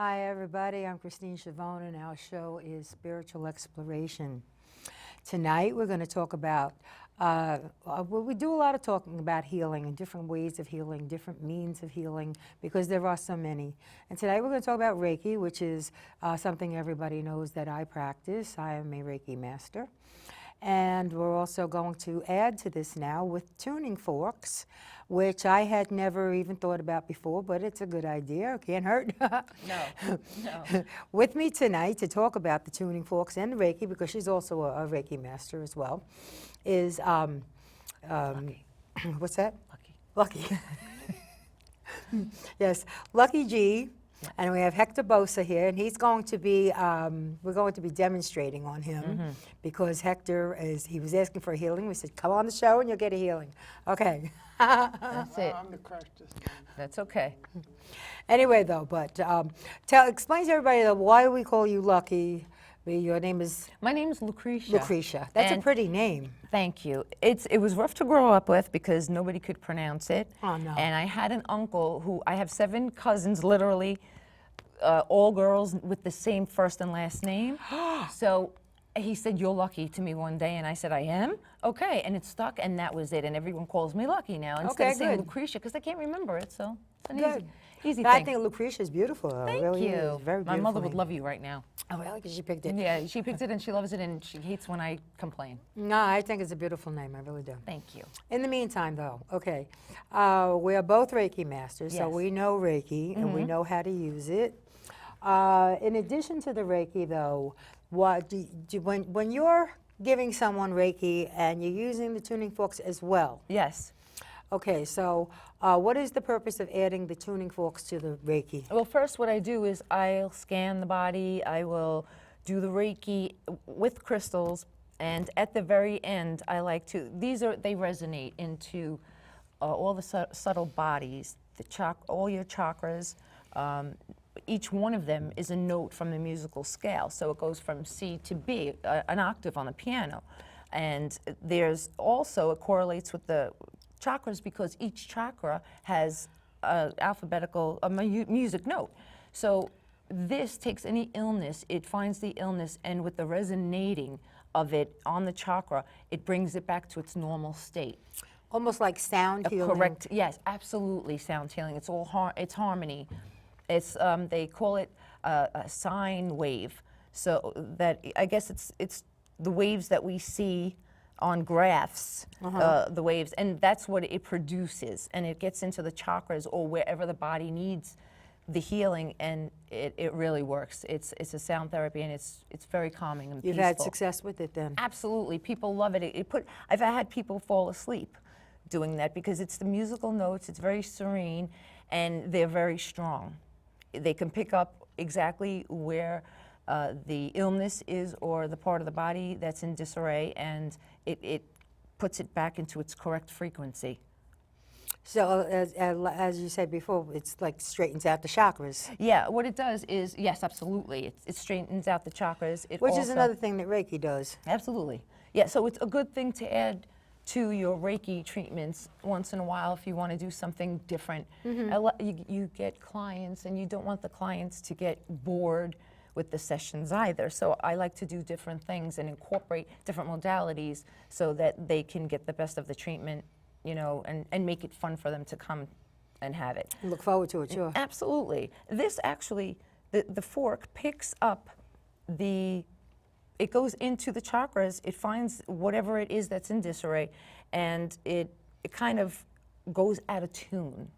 Hi everybody, I'm Christine Schiavone and our show is Spiritual Exploration. Tonight we're going to talk about, we do a lot of talking about healing and different ways of healing, different means of healing, because there are so many. And tonight we're going to talk about Reiki, which is something everybody knows that I practice. I am a Reiki master. And we're also going to add to this now with tuning forks, which I had never even thought about before, but it's a good idea. It can't hurt. No. With me tonight to talk about the tuning forks and the Reiki, because she's also a Reiki master as well, is, Lucky. what's that? Lucky. Lucky. Yes, Lucky G. And we have Hector Bosa here, and he's going to be, we're going to be demonstrating on him because Hector he was asking for a healing. We said, come on the show and you'll get a healing. Okay. That's it. I'm the crash this That's okay. Anyway, though, but explain to everybody though, why we call you Lucky. Your name is? My name is Lucretia. Lucretia. That's a And pretty name. Thank you. It was rough to grow up with because nobody could pronounce it. Oh, no. And I had an uncle who, I have 7 cousins, literally, all girls with the same first and last name. So he said, "You're lucky" to me one day, and I said, "I am?" Okay, and it stuck, and that was it. And everyone calls me Lucky now instead of saying good. Lucretia because I can't remember it. So it's an Good. easy I thing. think Lucretia is beautiful. Thank really you. Is. Very My beautiful mother would name. love you right now. Oh, really? Because she picked it. Yeah, she picked it and she loves it, and she hates when I complain. No, I think it's a beautiful name. I really do. Thank you. In the meantime, though, okay, we are both Reiki masters, so Yes. we know Reiki and we know how to use it. In addition to the Reiki, though, what when you're giving someone Reiki and you're using the tuning forks as well? Yes. Okay, so what is the purpose of adding the tuning forks to the Reiki? Well, first what I do is I'll scan the body, I will do the Reiki with crystals, and at the very end I like to, they resonate into all the subtle bodies, all your chakras. Each one of them is a note from the musical scale, so it goes from C to B, an octave on the piano. And there's also, it correlates with the chakras because each chakra has an alphabetical, music note. So this takes any illness, it finds the illness, and with the resonating of it on the chakra, it brings it back to its normal state. Almost like sound healing. Correct, yes, absolutely sound healing. It's all it's harmony. It's they call it a sine wave. So that, I guess it's the waves that we see on graphs, the waves, and that's what it produces, and it gets into the chakras or wherever the body needs the healing, and it really works. It's a sound therapy, and it's very calming and You've peaceful. had success with it then? Absolutely, people love it. I've had people fall asleep doing that because it's the musical notes. It's very serene, and they're very strong. They can pick up exactly where the illness is or the part of the body that's in disarray, and it puts it back into its correct frequency. So as you said before, it's like straightens out the chakras. Yeah, what it does is, yes, absolutely, it straightens out the chakras. Which is another thing that Reiki does. Absolutely. Yeah, so it's a good thing to add to your Reiki treatments once in a while if you want to do something different. You get clients, and you don't want the clients to get bored with the sessions either. So I like to do different things and incorporate different modalities so that they can get the best of the treatment, you know, and make it fun for them to come and have it. Look forward to it, sure. Absolutely. This actually, the fork picks up it goes into the chakras, it finds whatever it is that's in disarray, and it kind of goes out of tune.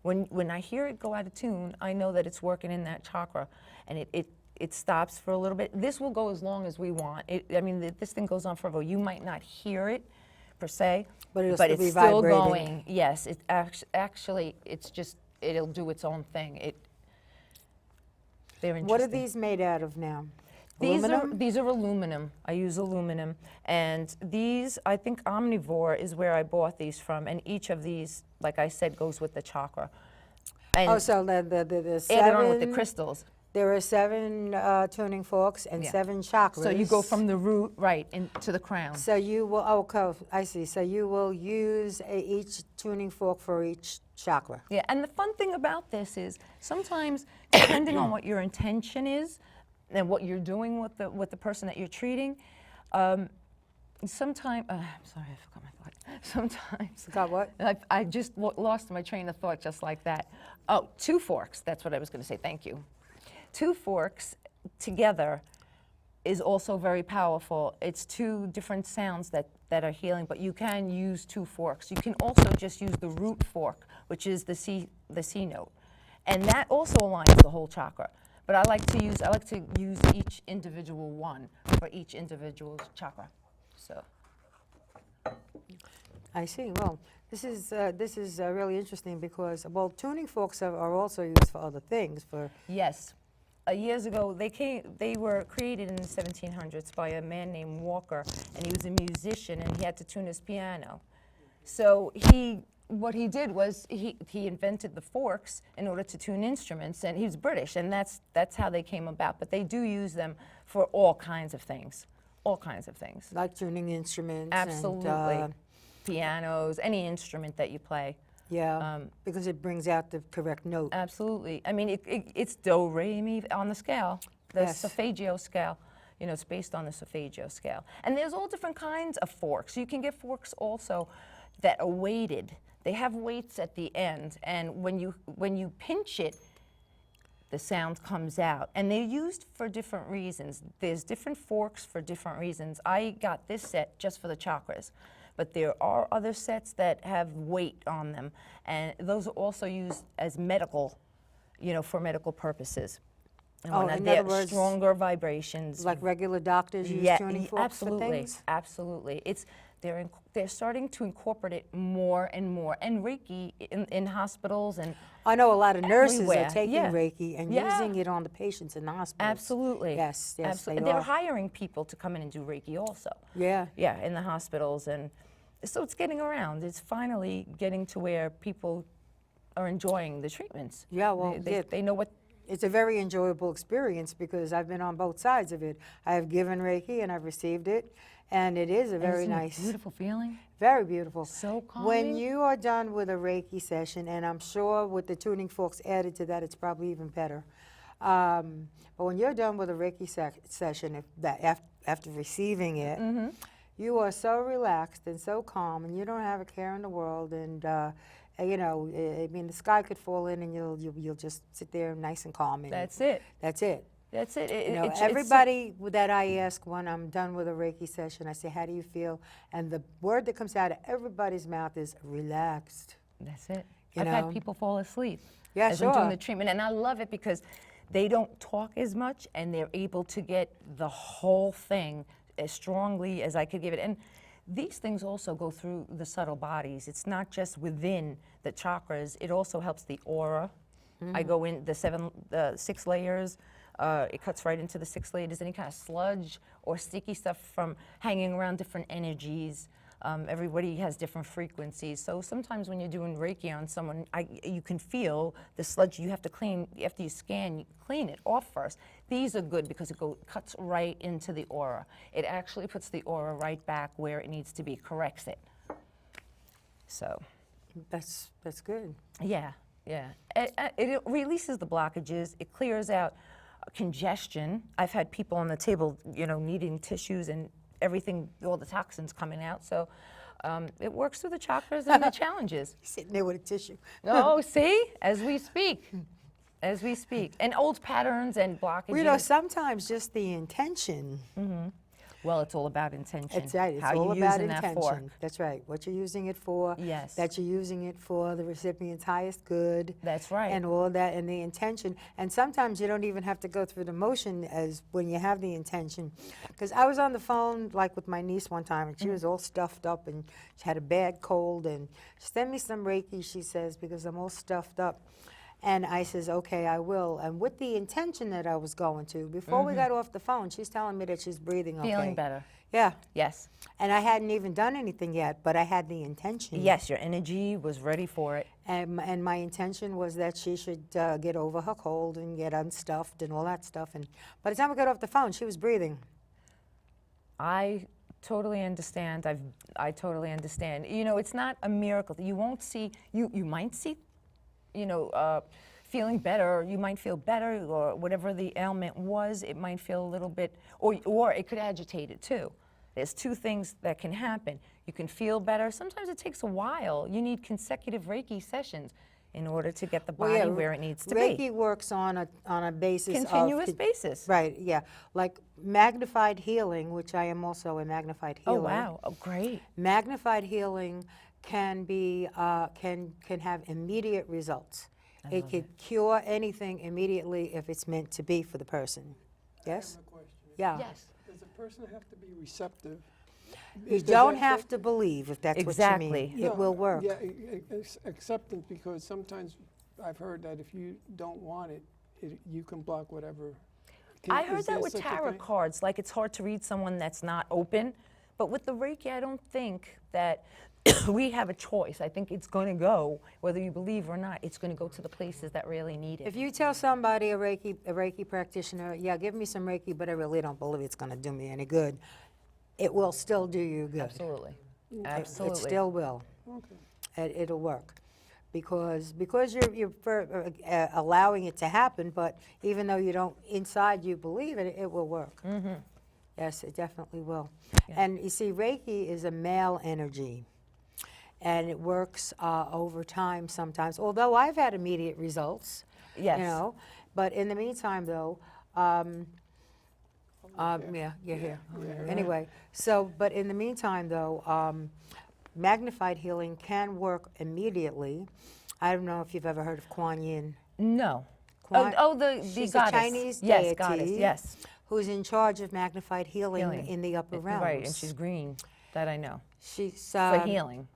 When I hear it go out of tune, I know that it's working in that chakra, and it stops for a little bit. This will go as long as we want. This thing goes on forever. You might not hear it per se, But it's be still vibrating. going. Yes, it actually, it'll do its own thing. They're interesting. What are these made out of now? These Aluminum? are aluminum. I use aluminum, and these, I think Omnivore is where I bought these from, and each of these, like I said, goes with the chakra. And So the added on with the seven, crystals. there are 7 tuning forks and Yeah. 7 chakras. So you go from the root right into the crown. So you will, okay, I see. So you will use each tuning fork for each chakra. Yeah, and the fun thing about this is sometimes, depending on what your intention is and what you're doing with the person that you're treating, sometimes, I'm sorry, I forgot my thought. Sometimes, Forgot what? I just lost my train of thought just like that. Oh, 2 forks, that's what I was going to say, thank you. 2 forks together is also very powerful. It's 2 different sounds that are healing, but you can use 2 forks. You can also just use the root fork, which is the C note, and that also aligns the whole chakra. But I like to use each individual one for each individual chakra. So. I see. Well, this is really interesting because, well, tuning forks are also used for other things. Yes. Years ago, they were created in the 1700s by a man named Walker, and he was a musician, and he had to tune his piano. So what he did was he invented the forks in order to tune instruments, and he was British, and that's how they came about. But they do use them for all kinds of things, Like tuning instruments. Absolutely. And, pianos, any instrument that you play. yeah, because it brings out the correct note. Absolutely. I mean, it's do, re, mi on the scale, the Yes. solfeggio scale. You know, it's based on the solfeggio scale. And there's all different kinds of forks. You can get forks also that are weighted. They have weights at the end, and when you pinch it, the sound comes out. And they're used for different reasons. There's different forks for different reasons. I got this set just for the chakras. But there are other sets that have weight on them, and those are also used as medical, for medical purposes. And Oh, when in they're other words, stronger vibrations. Like regular doctors use tuning forks for things? Absolutely. They're starting to incorporate it more and more. And Reiki in hospitals and I know a lot of nurses everywhere. are taking Yeah. Reiki and Yeah. using it on the patients in the hospitals. Absolutely. Yes, Absolutely. they They're are. hiring people to come in and do Reiki also. Yeah. Yeah, in the hospitals. And so it's getting around. It's finally getting to where people are enjoying the treatments. Yeah, well, they know what. It's a very enjoyable experience because I've been on both sides of it. I have given Reiki and I've received it, and it is a very Isn't it nice, beautiful feeling. very beautiful. So When calming. you are done with a Reiki session, and I'm sure with the tuning forks added to that, it's probably even better. But when you're done with a Reiki session, after receiving it, you are so relaxed and so calm, and you don't have a care in the world. And I mean, the sky could fall in, and you'll just sit there nice and calm. And That's it. That's it. That's it. Everybody that I ask when I'm done with a Reiki session, I say, "How do you feel?" And the word that comes out of everybody's mouth is relaxed. That's it. You I've know? had people fall asleep Yeah, as I'm doing sure. the treatment, and I love it because they don't talk as much, and they're able to get the whole thing as strongly as I could give it. And these things also go through the subtle bodies. It's not just within the chakras. It also helps the aura. I go in the 6 layers. It cuts right into the 6 layers. Any kind of sludge or sticky stuff from hanging around different energies. Everybody has different frequencies. So sometimes when you're doing Reiki on someone, you can feel the sludge. You have to clean, after you scan, you clean it off first. These are good because it cuts right into the aura. It actually puts the aura right back where it needs to be, corrects it. So. That's good. Yeah. It releases the blockages. It clears out congestion. I've had people on the table, needing tissues and everything, all the toxins coming out. So it works through the chakras and the challenges. Sitting there with a tissue. Oh, see? As we speak. And old patterns and blockages. Well, sometimes just the intention. Well, it's all about intention. That's right. It's How all you about using that intention. fork. That's right. What you're using it for. Yes. That you're using it for the recipient's highest good. That's right. And all that, and the intention. And sometimes you don't even have to go through the motion as when you have the intention. Because I was on the phone with my niece one time, and she was all stuffed up, and she had a bad cold, and send me some Reiki, she says, because I'm all stuffed up. And I says, okay, I will. And with the intention that I was going to, before we got off the phone, she's telling me that she's breathing okay. Feeling better. Yeah. Yes. And I hadn't even done anything yet, but I had the intention. Yes, your energy was ready for it. And my intention was that she should get over her cold and get unstuffed and all that stuff. And by the time we got off the phone, she was breathing. I totally understand. I totally understand. It's not a miracle. You won't see, you might see feeling better. You might feel better, or whatever the ailment was, it might feel a little bit, or it could agitate it too. There's two things that can happen. You can feel better. Sometimes it takes a while. You need consecutive Reiki sessions in order to get the body where it needs to Reiki be. works on a basis Continuous of basis. Right, yeah. Like magnified healing, which I am also a magnified healer. Oh, wow. Oh, great. Magnified healing can be can have immediate results. It could cure anything immediately if it's meant to be for the person. Yes? I have a question. Yeah. Yes. Does a person have to be receptive? You don't have to believe, if that's Exactly. what you mean. It will work. Yeah, acceptance, because sometimes I've heard that if you don't want it, you can block whatever. I heard Is that there with such a tarot thing? cards, like it's hard to read someone that's not open. But with the Reiki, I don't think that we have a choice. I think it's going to go, whether you believe or not, it's going to go to the places that really need it. If you tell somebody, a Reiki practitioner, yeah, give me some Reiki, but I really don't believe it's going to do me any good, it will still do you good. Absolutely. It still will. Okay. It'll work. Because you're allowing it to happen, but even though you don't, inside you believe it, it will work. Mm-hmm. Yes, it definitely will. Yeah. And you see, Reiki is a male energy, and it works over time sometimes, although I've had immediate results. Yes. You know, but in the meantime, though, yeah, you're here. Anyway, so, but in the meantime, though, magnified healing can work immediately. I don't know if you've ever heard of Kuan Yin. No. Kuan- the she's goddess. a Chinese Yes, deity, goddess, yes. who's in charge of magnified healing in the upper realms. Right, and she's green. That I know. She's For healing.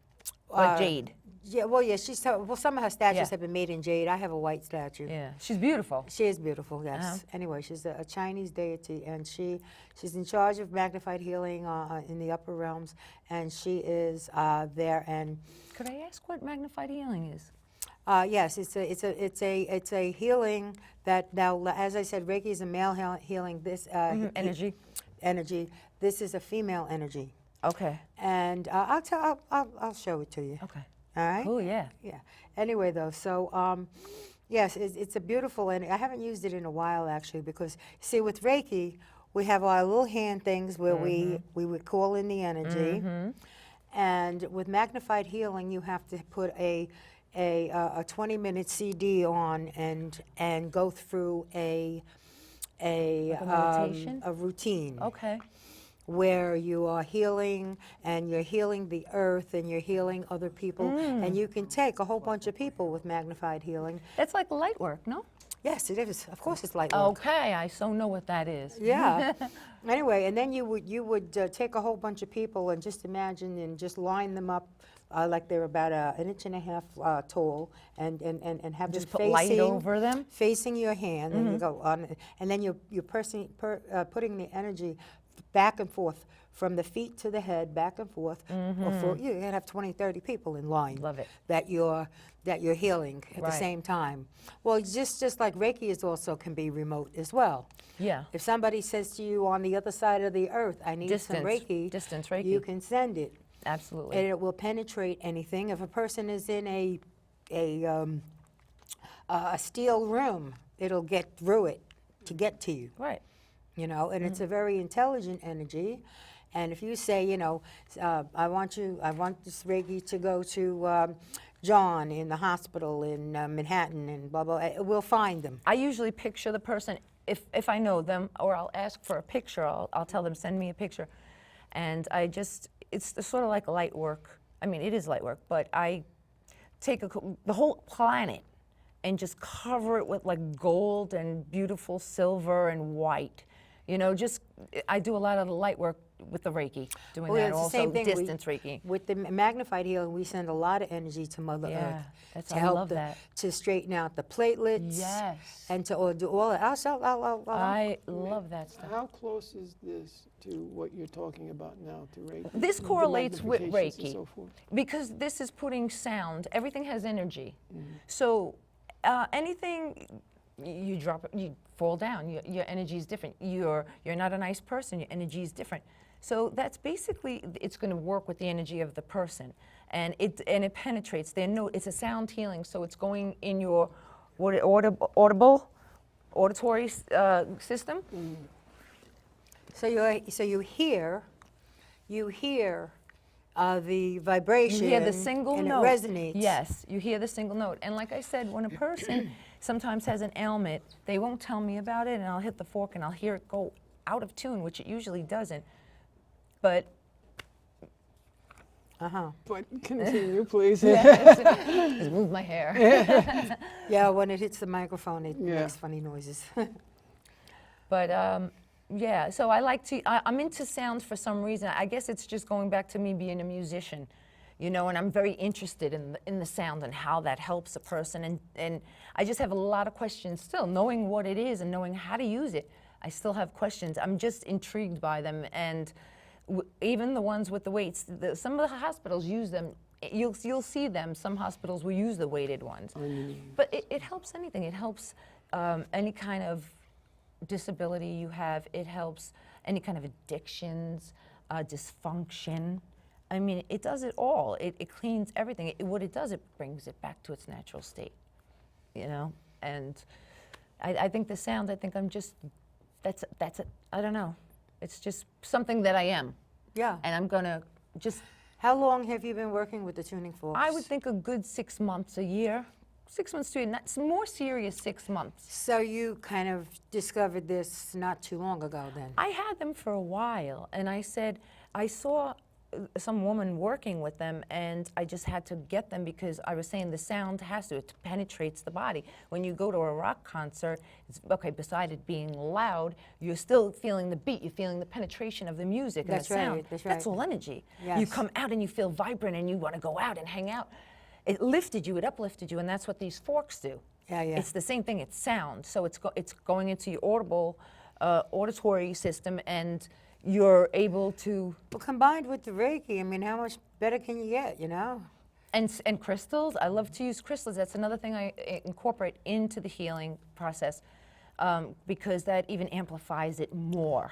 Like jade. Yeah, well, yeah, well, some of her statues Yeah. have been made in jade. I have a white statue. Yeah. She's beautiful. She is beautiful, yes. Uh-huh. Anyway, she's a Chinese deity, and she's in charge of magnified healing in the upper realms, and she is there. And Could I ask what magnified healing is? yes, it's a healing that now, as I said, Reiki is a male healing. This Energy. energy. This is a female energy, Okay. and I'll show it to you. Okay. All right. Oh, yeah. Yeah. Anyway, though, so yes, it's a beautiful, and I haven't used it in a while actually, because see, with Reiki, we have our little hand things where we would call in the energy, and with magnified healing, you have to put a 20-minute CD on and go through a meditation? a routine. Okay. Where you are healing, and you're healing the earth, and you're healing other people, and you can take a whole bunch of people with magnified healing. That's like light work, no? Yes, it is. Of course, it's light work. Okay, I so know what that is. Yeah. Anyway, and then you would take a whole bunch of people and just imagine and just line them up like they're about an inch and a half tall, and have Just them put light over them? facing your hand, and you go on, and then you're putting the energy back and forth from the feet to the head, back and forth. You can have 20, 30 people in line. Love it. That you're healing at the Right. same time. Well, just like Reiki is also can be remote as well. Yeah. If somebody says to you on the other side of the earth, I need some Distance. Reiki, Distance Reiki. you can send it. Absolutely. And it will penetrate anything. If a person is in a steel room, it'll get through it to get to you. Right. You know, and it's a very intelligent energy. And if you say, you know, I want this Reiki to go to John in the hospital in Manhattan and blah, blah, we'll find them. I usually picture the person, if I know them, or I'll ask for a picture, I'll tell them, send me a picture. And it's sort of like light work. I mean, it is light work, but I take the whole planet and just cover it with like gold and beautiful silver and white. You know, I do a lot of the light work with the Reiki, doing that it's the also, same thing. distance Reiki. With the magnified healing, we send a lot of energy to Mother Yeah, Earth I to help love that. to straighten out the platelets. Yes. And to do all that. I love that stuff. How close is this to what you're talking about now, to Reiki? This The correlates with magnifications and Reiki so forth? because this is putting sound. Everything has energy. So anything, you drop, you fall down. Your energy is different. You're not a nice person. Your energy is different. So that's basically, it's going to work with the energy of the person, and it penetrates. It's a sound healing, so it's going in your auditory system. So you hear the vibration. You hear the single and note. it resonates. Yes, you hear the single note. And like I said, when a person sometimes has an ailment, they won't tell me about it, and I'll hit the fork and I'll hear it go out of tune, which it usually doesn't. But But continue, please. just move my hair. Yeah, when it hits the microphone, it Yeah. makes funny noises. But yeah, so I'm into sounds for some reason. I guess it's just going back to me being a musician, you know, and I'm very interested in the sound and how that helps a person. And I just have a lot of questions still, knowing what it is and knowing how to use it. I still have questions. I'm just intrigued by them. And even the ones with the weights, some of the hospitals use them. You'll see them. Some hospitals will use the weighted ones. But it helps anything. It helps any kind of disability you have. It helps any kind of addictions, dysfunction. I mean, it does it all. It cleans everything. What it does, it brings it back to its natural state, you know? And I think the sound, I think I'm just, that's it. I don't know. It's just something that I am. Yeah. And I'm gonna just, How long have you been working with the tuning forks? I would think a good 6 months, a year. 6 months to a year, it's more serious 6 months. So you kind of discovered this not too long ago then? I had them for a while, and I said, I saw some woman working with them, and I just had to get them because I was saying the sound it penetrates the body. When you go to a rock concert, it's, okay, beside it being loud, you're still feeling the beat, you're feeling the penetration of the music and That's the sound. right, that's right. That's all energy. You Yes. come out and you feel vibrant and you want to go out and hang out. It lifted you, it uplifted you, and that's what these forks do. Yeah, yeah. It's the same thing, it's sound. So it's going into your auditory system, and you're able to, Well, combined with the Reiki, I mean, how much better can you get, you know? and crystals, I love to use crystals. That's another thing I incorporate into the healing process, because that even amplifies it more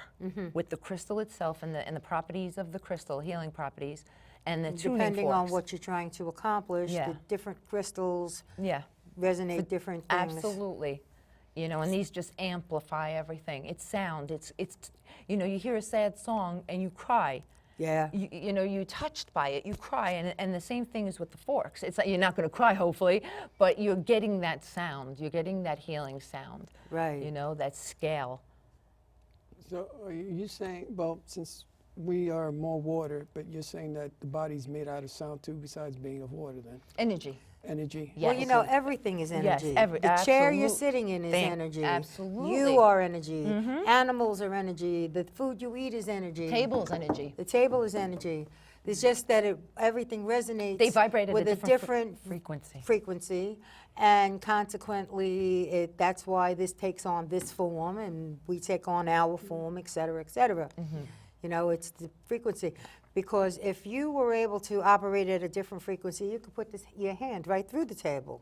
with the crystal itself and the properties of the crystal, healing properties, and the tuning Depending on forks. what you're trying to accomplish, Yeah. the different crystals Yeah. resonate different things. Absolutely. You know, and these just amplify everything. It's sound. It's you know, you hear a sad song and you cry. Yeah. You know, you're touched by it, you cry, and the same thing is with the forks. It's like you're not going to cry, hopefully, but you're getting that sound. You're getting that healing sound. Right. You know, that scale. So are you saying, well, since we are more water, but you're saying that the body's made out of sound too, besides being of water then? Energy. Energy? Yes. Well, you know, everything is Yes, energy. the chair you're absolute- sitting in is energy. Absolutely. You are energy. Animals are energy. The food you eat is energy. Table's energy. The table is energy. It's just that everything resonates They vibrate at with a a different frequency. frequency, and consequently, that's why this takes on this form, and we take on our form, et cetera, et cetera. You know, it's the frequency. Because if you were able to operate at a different frequency, you could put your hand right through the table.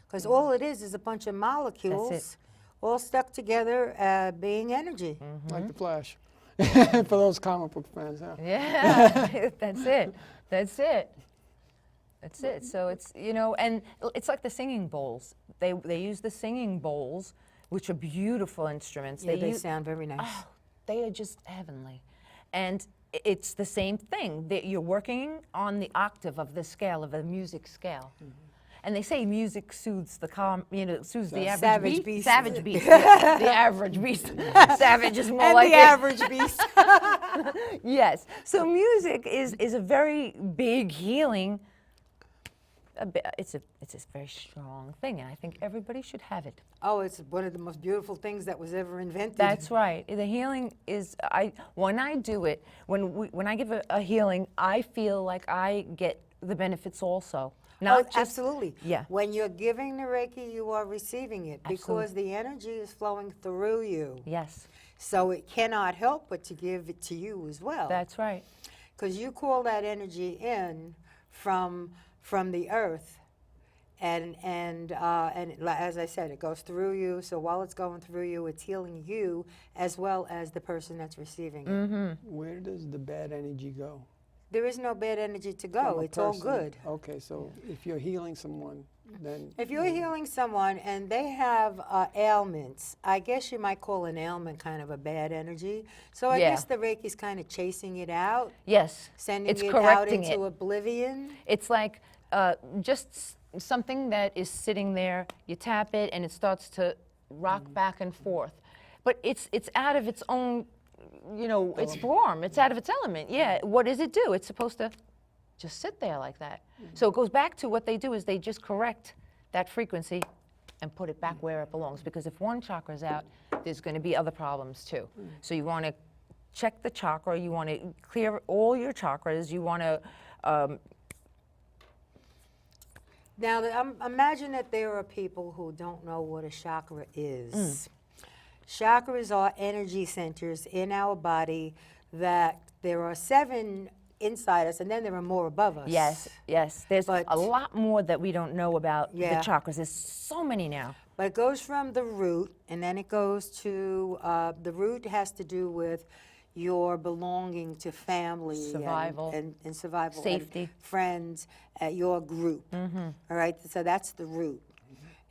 Because all it is a bunch of molecules all stuck together being energy. Like the Flash. For those comic book fans, huh? Yeah, that's it. That's it. That's it. So it's, you know, and it's like the singing bowls. They use the singing bowls, which are beautiful instruments. Yeah, they sound very nice. Oh, they are just heavenly. And it's the same thing, that you're working on the octave of the scale, of the music scale. And they say music soothes the soothes the average Savage beast. beast. Savage beast. The average beast. Savage is more And like the it. average beast. Yes. So music is a very big healing. It's a very strong thing, and I think everybody should have it. Oh, it's one of the most beautiful things that was ever invented. That's right. The healing is, when I do it, when I give a healing, I feel like I get the benefits also. Not just, absolutely. Yeah. When you're giving the Reiki, you are receiving it because the energy is flowing through you. Yes. So it cannot help but to give it to you as well. That's right. Because you call that energy in from the earth, As I said, it goes through you. So while it's going through you, it's healing you as well as the person that's receiving it. Where does the bad energy go? There is no bad energy to From go. a It's all person? good. Okay, so if you're healing someone, then If you're healing someone and they have ailments, I guess you might call an ailment kind of a bad energy. So I Yeah. guess the Reiki's kind of chasing it out, Yes. sending It's it out correcting into it. oblivion. It's like just something that is sitting there, you tap it and it starts to rock back and forth. But it's out of its own, its form, it's out of its element. Yeah, what does it do? It's supposed to just sit there like that. So it goes back to what they do is they just correct that frequency and put it back where it belongs. Because if one chakra's out, there's going to be other problems too. So you want to check the chakra, you want to clear all your chakras, you want to Now, imagine that there are people who don't know what a chakra is. Chakras are energy centers in our body that there are 7 inside us, and then there are more above us. Yes. There's But- a lot more that we don't know about Yeah. the chakras. There's so many now. But it goes from the root, and then it goes to, the root has to do with your belonging to family. Survival. And survival. Safety. And friends, your group. All right, so that's the root.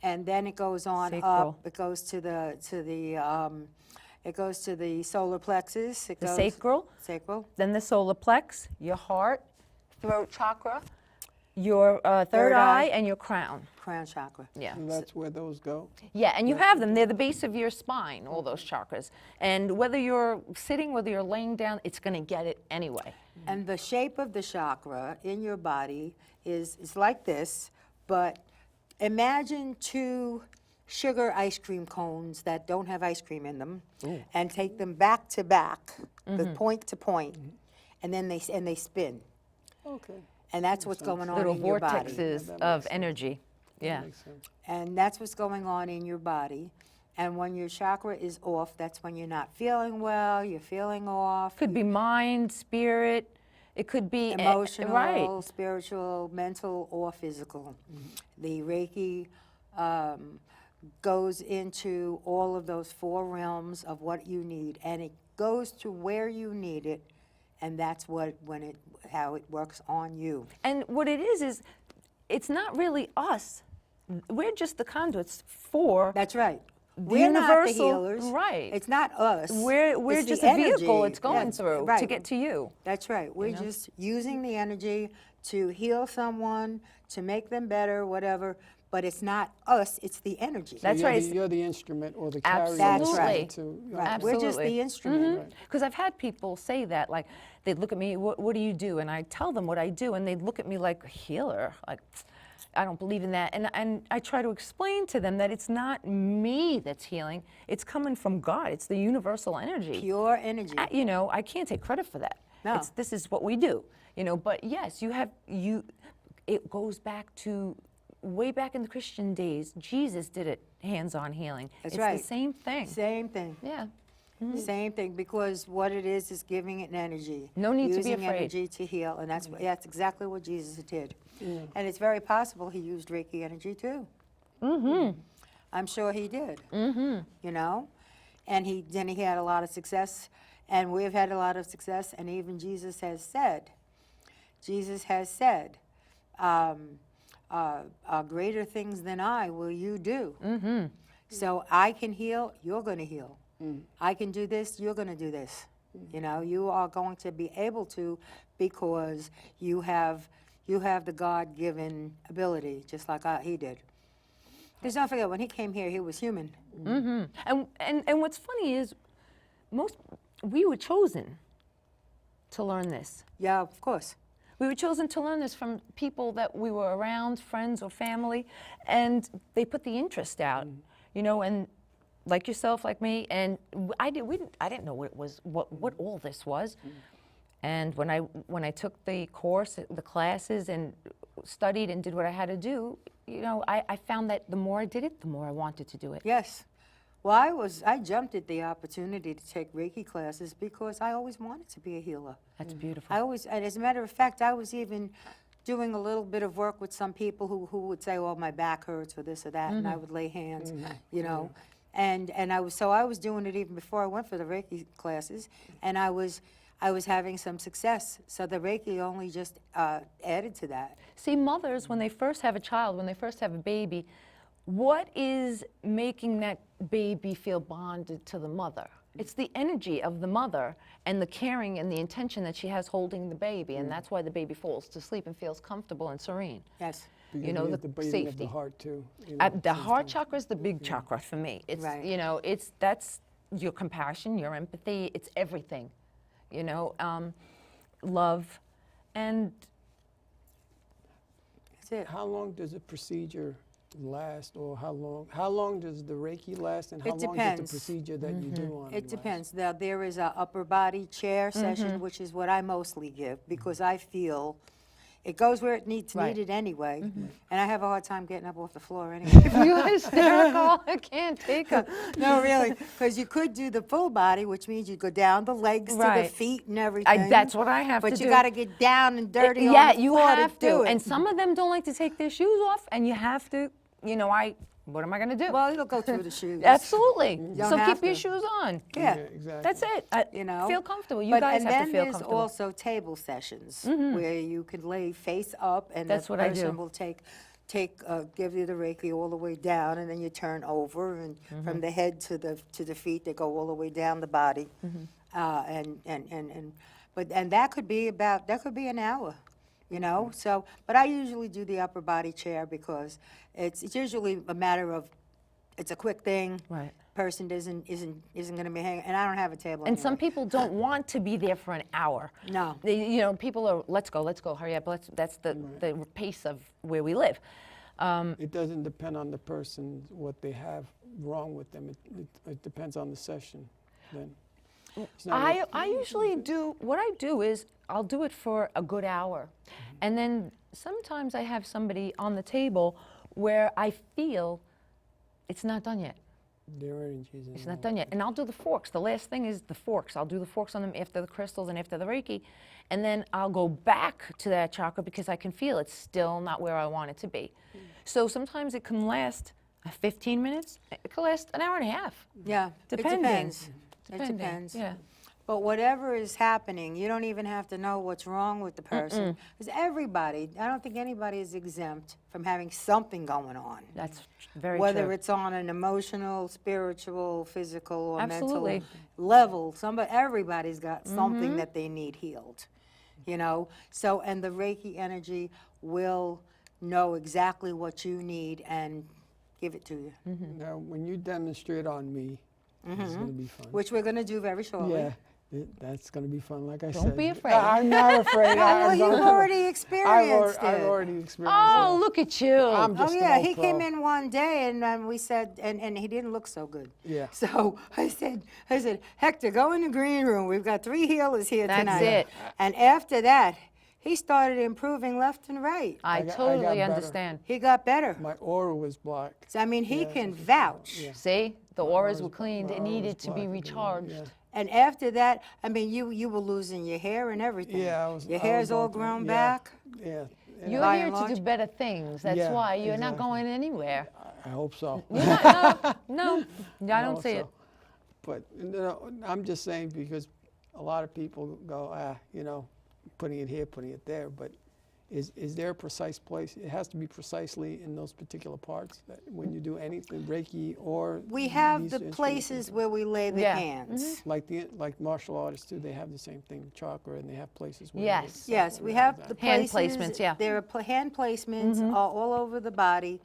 And then it goes on Sacral. up, it goes to the solar plexus. It The goes, sacral, Sacral. then the solar plex, your heart, throat chakra, your third Third eye, eye. and your crown. Crown chakra. Yeah. and that's where those go. Yeah, and you have them. They're the base of your spine, all those chakras. And whether you're sitting, whether you're laying down, it's going to get it anyway. And the shape of the chakra in your body is like this, but imagine 2 sugar ice cream cones that don't have ice cream in them, and take them back to back, the point to point, and then they spin. Okay. And that's what's going on Little in your body. vortexes that of makes sense. energy. Yeah. Makes sense. And that's what's going on in your body. And when your chakra is off, that's when you're not feeling well, you're feeling off. Could be mind, spirit. It could be Emotional, right. spiritual, mental, or physical. The Reiki goes into all of those 4 realms of what you need, and it goes to where you need it, and that's how it works on you. And what it is it's not really us. We're just the conduits for That's right. the We're not the universal, healers. right. It's not us. We're It's the just a vehicle energy. it's going Yeah, through to right. get to you. That's right. We're just using the energy to heal someone, to make them better, whatever. But it's not us, it's the energy. That's you're right. The, you're the instrument or the carrier. That's that's right. To, Right. We're just Absolutely. the instrument. Right. Because I've had people say that, like, they'd look at me, what do you do? And I tell them what I do, and they'd look at me like, healer? Like, I don't believe in that. And I try to explain to them that it's not me that's healing, it's coming from God. It's the universal energy. Pure energy. I can't take credit for that. No. This is what we do, but yes, it goes back to way back in the Christian days. Jesus did it, hands-on healing. That's it's right. the same thing. Same thing. Yeah. Same thing, because what it is giving it energy. No need to be Using afraid. energy to heal, and that's exactly what Jesus did. And it's very possible he used Reiki energy too. I'm sure he did. And he had a lot of success, and we've had a lot of success, and even Jesus has said, greater things than I will you do. So I can heal, you're going to heal. I can do this, you're going to do this. You are going to be able to, because you have the God-given ability, just like he did. Because don't forget, when he came here, he was human. And what's funny is we were chosen to learn this. Yeah, of course. We were chosen to learn this from people that we were around, friends or family, and they put the interest out, and like yourself, like me, and I didn't know what it was, what all this was. And when I took the course, the classes, and studied and did what I had to do, I found that the more I did it, the more I wanted to do it. Yes. Well, I jumped at the opportunity to take Reiki classes because I always wanted to be a healer. That's beautiful. And as a matter of fact, I was even doing a little bit of work with some people who would say, "Well, my back hurts," or this or that, and I would lay hands, you know, and I was doing it even before I went for the Reiki classes, and I was having some success. So the Reiki only just added to that. See, mothers, when they first have a child, when they first have a baby, what is making that baby feel bonded to the mother? It's the energy of the mother and the caring and the intention that she has holding the baby, and that's why the baby falls to sleep and feels comfortable and serene. Yes. Because You know, you have the the breathing safety. of the heart too. You know, The heart sometimes. chakra is the big chakra for me. It's, Right. you know, that's your compassion, your empathy, it's everything, you know, love, and That's it. How long does a procedure last, or how long does the Reiki last, and how It long does depends. the procedure that you do on It last? depends. Now, there is a upper body chair session, which is what I mostly give, because I feel it goes where it Right. needed anyway, and I have a hard time getting up off the floor anyway. you're hysterical. I can't take it. No, really, because you could do the full body, which means you go down the legs to the Right. feet and everything. That's what I have to But do. you got to get down and dirty Yeah, on the you floor have to do it. And some of them don't like to take their shoes off, and you have to, you know, what am I going to do? Well, it'll go through the shoes. Absolutely. don't So have keep your to. shoes on. Yeah. Exactly. That's it. You know, Feel comfortable. You But- guys and have to then feel there's comfortable. also table sessions where you can lay face up, and That's the what I person do. will give you the Reiki all the way down, and then you turn over, and from the head to the feet, they go all the way down the body, and that could be an hour. You know, so, but I usually do the upper body chair because it's usually a matter of, it's a quick thing. Right. Person isn't going to be hanging, and I don't have a table. And some anyway. people don't want to be there for an hour. No. You know, people are, let's go, hurry up. That's the pace of where we live. It doesn't depend on the person, what they have wrong with them. It depends on the session. Then. It's not I usually do, what I do is I'll do it for a good hour. And then sometimes I have somebody on the table where I feel it's not done yet. their energies. It's not done yet. And I'll do the forks. The last thing is the forks. I'll do the forks on them after the crystals and after the Reiki. And then I'll go back to that chakra because I can feel it's still not where I want it to be. So sometimes it can last 15 minutes. It can last an hour and a half. Yeah, Depending. it depends. Depending, It depends. yeah. But whatever is happening, you don't even have to know what's wrong with the person. Because everybody, I don't think anybody is exempt from having something going on. That's very Whether true. it's on an emotional, spiritual, physical, or Absolutely. mental level, everybody's got something that they need healed. You know? So, and the Reiki energy will know exactly what you need and give it to you. Now, when you demonstrate on me, it's going to be fun. Which we're going to do very shortly. Yeah, that's going to be fun. Like I said, Don't be afraid. I'm not afraid. Well, I'm you've not- already experienced it. I've already experienced Oh, it. look at you. I'm Oh just yeah, an he old came pro. in one day and we said, and he didn't look so good. Yeah. So I said, Hector, go in the green room. We've got 3 healers here That's tonight. it. And after that, he started improving left and right. I I got totally better. understand. He got better. My aura was black. So, I mean, he can vouch. See, the auras were cleaned. my It aura was needed to be black. recharged. Yeah. And after that, I mean, you were losing your hair and everything. Yeah, I was. Your I hair's was all going through- grown yeah, back. Yeah. You're By here and to do large. better things. That's Yeah, why you're not exactly. going anywhere. I hope so. No, I don't see it. But you know, I'm just saying because a lot of people go, putting it here, putting it there. But is there a precise place? It has to be precisely in those particular parts that when you do anything, Reiki or We have these the instruments places where we lay the Yeah. hands. like martial artists too. They have the same thing, chakra, and they have places where. Yes. Yes, we have the Hand places. placements, yeah. There are hand placements all over the body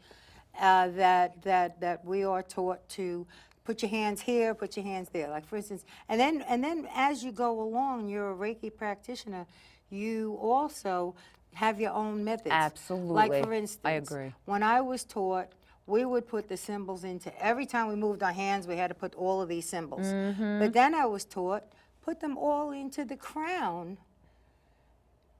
that we are taught to put your hands here, put your hands there. Like for instance, and then as you go along, you're a Reiki practitioner. You also have your own methods. Absolutely. Like for instance, I agree. when I was taught, we would put the symbols into, every time we moved our hands, we had to put all of these symbols. But then I was taught, put them all into the crown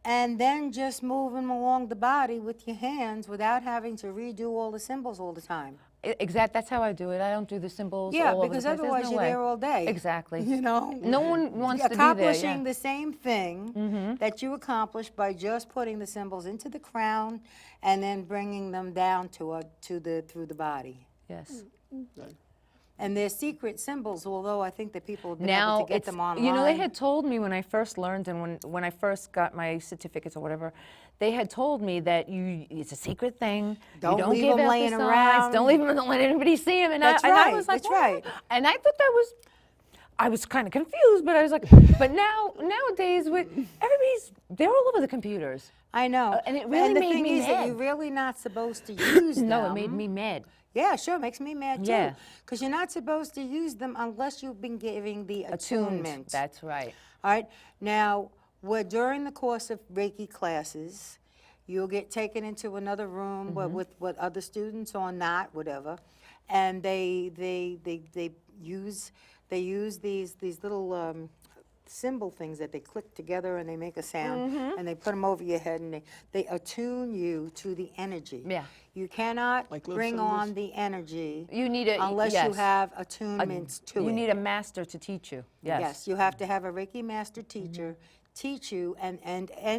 and then just move them along the body with your hands without having to redo all the symbols all the time. That's how I do it. I don't do the symbols Yeah, all over because the place. There's otherwise no you're way. there all day. Exactly. You know? No one wants to be there. Accomplishing Yeah. the same thing that you accomplished by just putting the symbols into the crown and then bringing them down through the body. Yes. And they're secret symbols, although I think that people have been Now able to get it's, them online. you know, they had told me when I first learned and when I first got my certificates or whatever, they had told me that it's a secret thing. Don't you don't leave give them out laying the signs. around. Don't leave them. Don't let anybody see them. And That's I right, was like, that's "What?" right. And I thought I was kind of confused, but I was like, but nowadays they're all over the computers. I know. And it really the made thing me is that mad. you're really not supposed to use them. No, it made me mad. Yeah, sure, it makes me mad too. Yeah. Because you're not supposed to use them unless you've been giving the Attuned. attunement. That's right. All right. Now, during the course of Reiki classes, you'll get taken into another room with other students or not, whatever, and they use these little symbol things that they click together and they make a sound and they put them over your head and they attune you to the energy. Yeah. You cannot Like little bring symbols? on the energy You need a unless you yes. have attunements to it. You need a master to teach you. Yes. Yes, you have to have a Reiki master teacher teach you and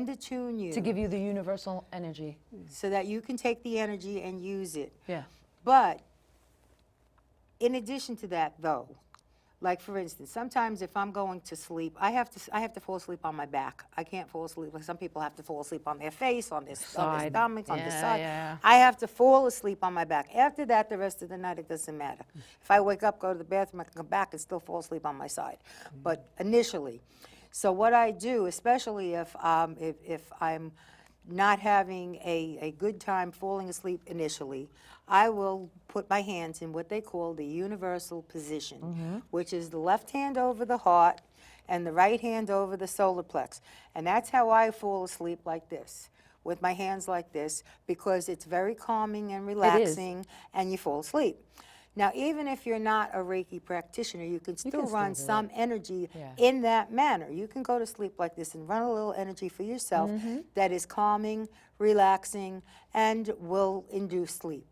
attune you To give you the universal energy. so that you can take the energy and use it. Yeah. But in addition to that, though, like for instance, sometimes if I'm going to sleep, I have to fall asleep on my back. I can't fall asleep. Like some people have to fall asleep on their face, on their Side. stomach, on the Yeah, side. yeah. I have to fall asleep on my back. After that, the rest of the night, it doesn't matter. If I wake up, go to the bathroom, I can come back and still fall asleep on my side. But initially, so what I do, especially if I'm not having a good time falling asleep initially, I will put my hands in what they call the universal position, which is the left hand over the heart and the right hand over the solar plex. And that's how I fall asleep like this, with my hands like this, because it's very calming and relaxing, and you fall asleep. Now, even if you're not a Reiki practitioner, you can still still run do some energy Yeah. in that manner. You can go to sleep like this and run a little energy for yourself that is calming, relaxing, and will induce sleep.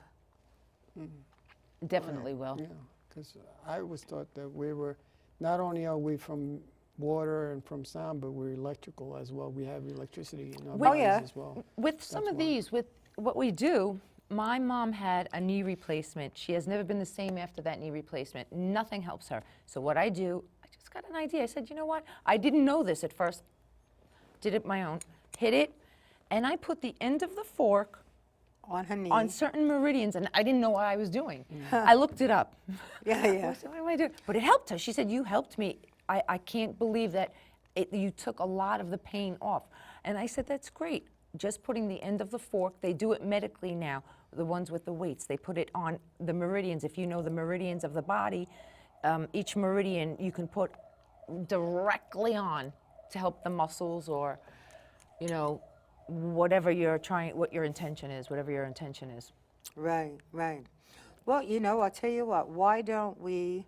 Definitely will. Yeah, because I always thought that we were, not only are we from water and from sound, but we're electrical as well. We have electricity in our bodies yeah. as well. With some That's of why. these, with what we do, my mom had a knee replacement. She has never been the same after that knee replacement. Nothing helps her. So what I do, I just got an idea. I said, you know what? I didn't know this at first. Did it my own. Hit it, and I put the end of the fork On her knee. on certain meridians, and I didn't know what I was doing. I looked it up. Yeah, I yeah. said, what am I doing? But it helped her. She said, you helped me. I can't believe that you took a lot of the pain off. And I said, that's great. Just putting the end of the fork, they do it medically now, the ones with the weights. They put it on the meridians. If you know the meridians of the body, each meridian you can put directly on to help the muscles or, you know, whatever you're trying, what your intention is, whatever your intention is. Right, right. Well, you know, I'll tell you what, why don't we,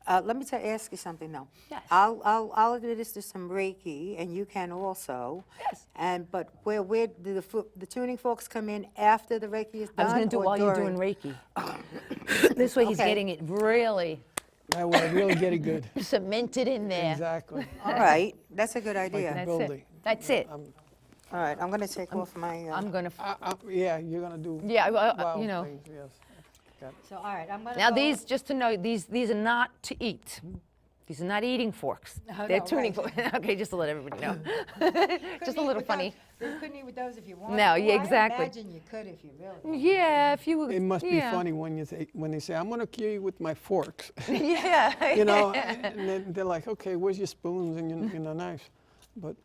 let me ask you something though. Yes. I'll administer some Reiki, and you can also. Yes. But where do the tuning forks come in after the Reiki is done? I was going to do it or while you're during? doing Reiki. This way he's Okay. getting it really That way, really get it good. cemented in there. Exactly. All right, that's a good idea. the That's building. it. That's it. All right, I'm going to take off my. I'm going to, Yeah, you're gonna do. yeah, wild you know. things, yes. Got it. So, all right, I'm going to Now these, just to know, these are not to eat. These are not eating forks. No, They're no, tuning right. forks. Okay, just to let everybody know. Just a little funny. You couldn't eat with those if you wanted. No, yeah, Well, exactly. I imagine you could if you really wanted. Yeah, if you would. It must be yeah. funny when they say, I'm gonna cure you with my forks. Yeah. You know, and then they're like, okay, where's your spoons and your knives? But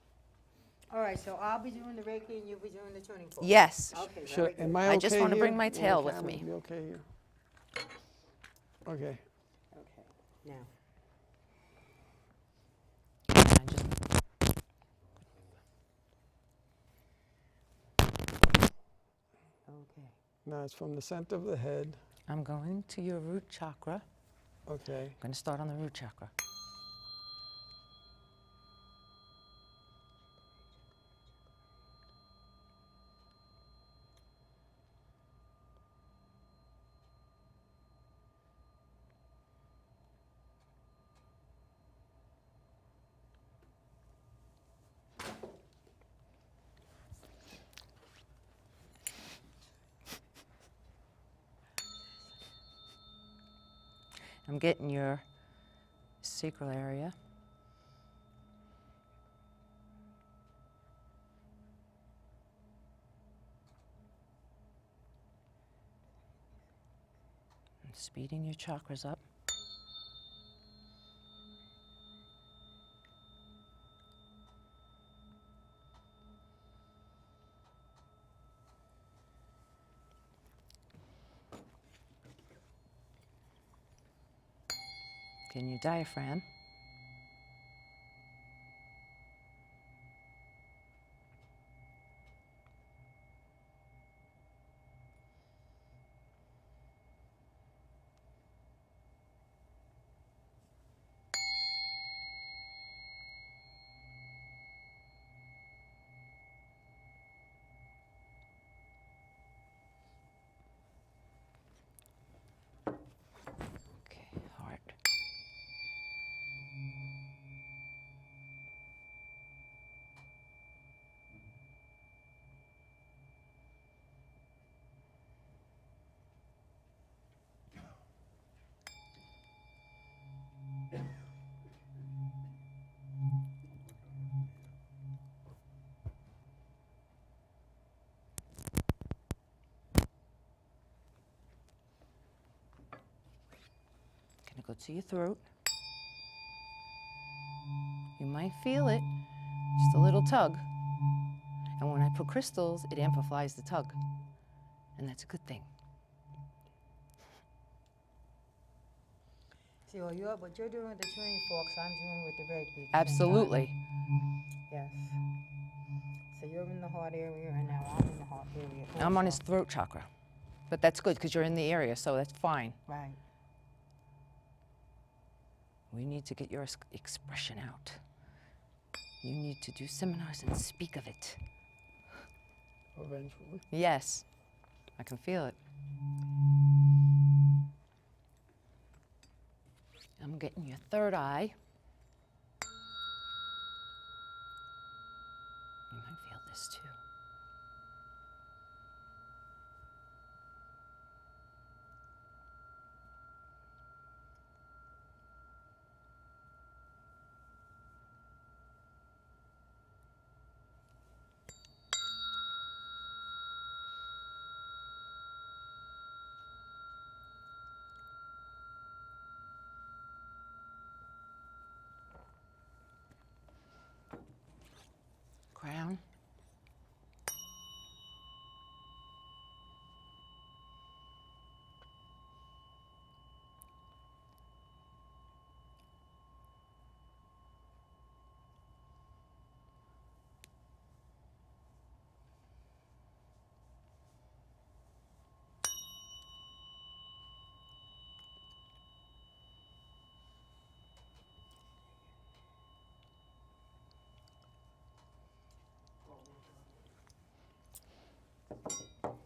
All right, so I'll be doing the Reiki and you'll be doing the tuning fork. Yes. Okay, should, very good. am I I okay just wanna here? bring my Will the tail with camera me. be okay here? Okay. Okay, now. Okay. Now it's from the center of the head. I'm going to your root chakra. Okay. I'm going to start on the root chakra. I'm getting your sacral area. I'm speeding your chakras up. Getting your diaphragm. Okay, heart. Gonna go to your throat. You might feel it, just a little tug. And when I put crystals, it amplifies the tug. And that's a good thing. See, what you're doing with the tuning forks, I'm doing with the Reiki. at the same time. Absolutely. Yes. So you're in the heart area, and now I'm in the heart area. I'm on his also. throat chakra. But that's good because you're in the area, so that's fine. Right. We need to get your expression out. You need to do seminars and speak of it. Eventually. Yes, I can feel it. I'm getting your third eye. You might feel this too. Crown.